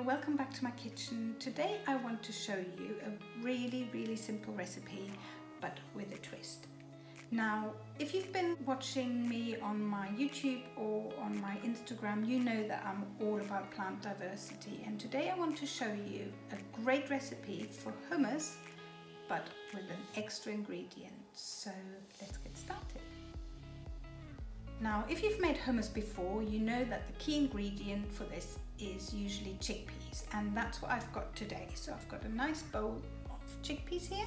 Welcome back to my kitchen. Today I want to show you a really simple recipe, but with a twist. Now, if you've been watching me on my YouTube or on my Instagram, you know that I'm all about plant diversity, and today I want to show you a great recipe for hummus, but with an extra ingredient. So let's get started. Now, if you've made hummus before, you know that the key ingredient for this is usually chickpeas, and that's what I've got today. So I've got a nice bowl of chickpeas here.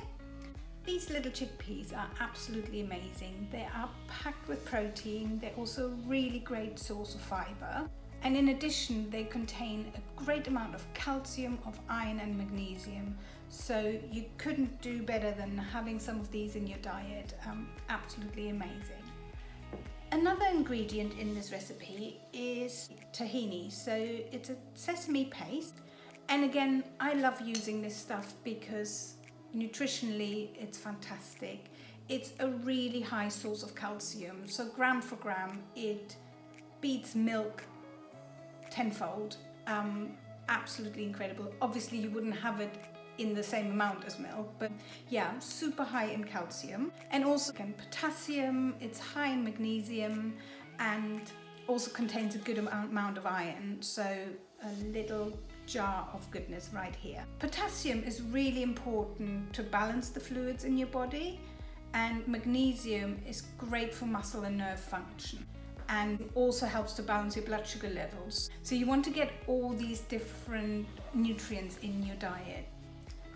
These little chickpeas are absolutely amazing. They are packed with protein. They're also a really great source of fiber. And in addition, they contain a great amount of calcium, of iron and magnesium. So you couldn't do better than having some of these in your diet. Absolutely amazing. Another ingredient in this recipe is tahini. So it's a sesame paste. And again, I love using this stuff because nutritionally it's fantastic. It's a really high source of calcium. So gram for gram, it beats milk tenfold. Absolutely incredible. Obviously you wouldn't have it in the same amount as milk, but yeah, super high in calcium, and also again potassium. It's high in magnesium and also contains a good amount of iron, so a little jar of goodness right here. Potassium is really important to balance the fluids in your body, and magnesium is great for muscle and nerve function, and also helps to balance your blood sugar levels. So you want to get all these different nutrients in your diet.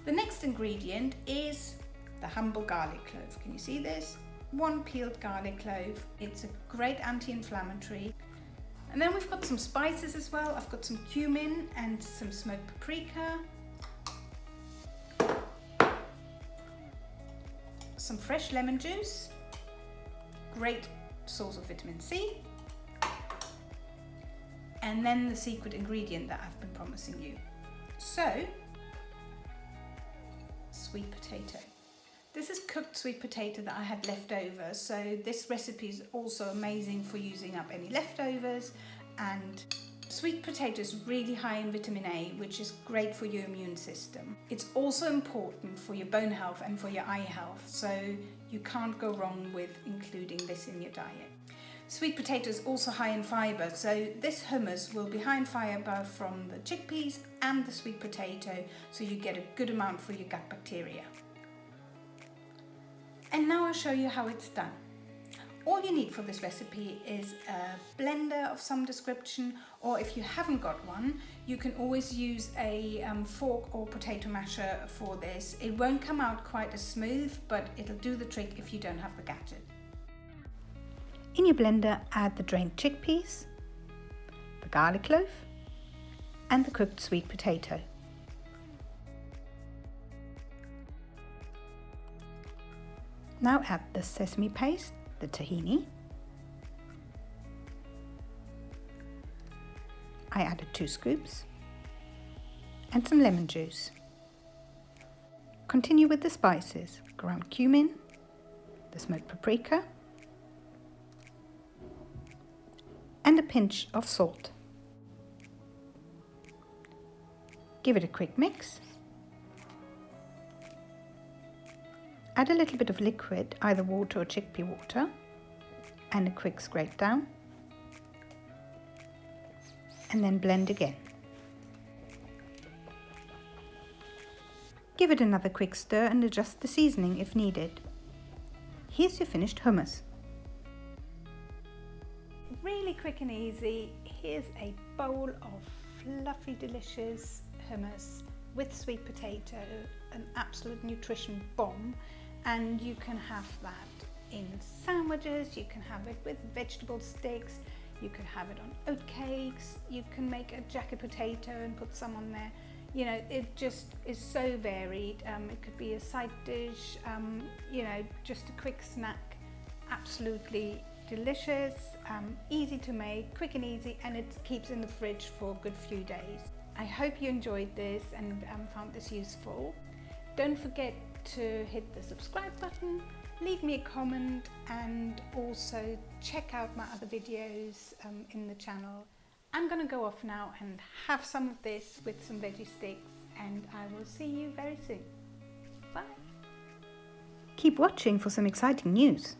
The next ingredient is the humble garlic clove. Can you see this? One peeled garlic clove. It's a great anti-inflammatory. And then we've got some spices as well. I've got some cumin and some smoked paprika. Some fresh lemon juice. Great source of vitamin C. And then the secret ingredient that I've been promising you. So, sweet potato. This is cooked sweet potato that I had left over, so this recipe is also amazing for using up any leftovers. And sweet potato is really high in vitamin A, which is great for your immune system. It's also important for your bone health and for your eye health, so you can't go wrong with including this in your diet. Sweet potato is also high in fiber, so this hummus will be high in fiber from the chickpeas and the sweet potato, so you get a good amount for your gut bacteria. And now I'll show you how it's done. All you need for this recipe is a blender of some description, or if you haven't got one, you can always use a fork or potato masher for this. It won't come out quite as smooth, but it'll do the trick if you don't have the gadget. In your blender, add the drained chickpeas, the garlic clove, and the cooked sweet potato. Now add the sesame paste, the tahini. I added 2 scoops and some lemon juice. Continue with the spices, ground cumin, the smoked paprika, and a pinch of salt. Give it a quick mix. Add a little bit of liquid, either water or chickpea water, and a quick scrape down. And then blend again. Give it another quick stir and adjust the seasoning if needed. Here's your finished hummus. Really quick and easy. Here's a bowl of fluffy, delicious hummus with sweet potato, an absolute nutrition bomb. And you can have that in sandwiches, you can have it with vegetable sticks, you can have it on oat cakes, you can make a jacket potato and put some on there. You know, it just is so varied. It could be a side dish, you know, just a quick snack. Absolutely delicious, easy to make, quick and easy, and it keeps in the fridge for a good few days. I hope you enjoyed this and found this useful. Don't forget to hit the subscribe button, leave me a comment, and also check out my other videos in the channel. I'm gonna go off now and have some of this with some veggie sticks, and I will see you very soon. Bye. Keep watching for some exciting news.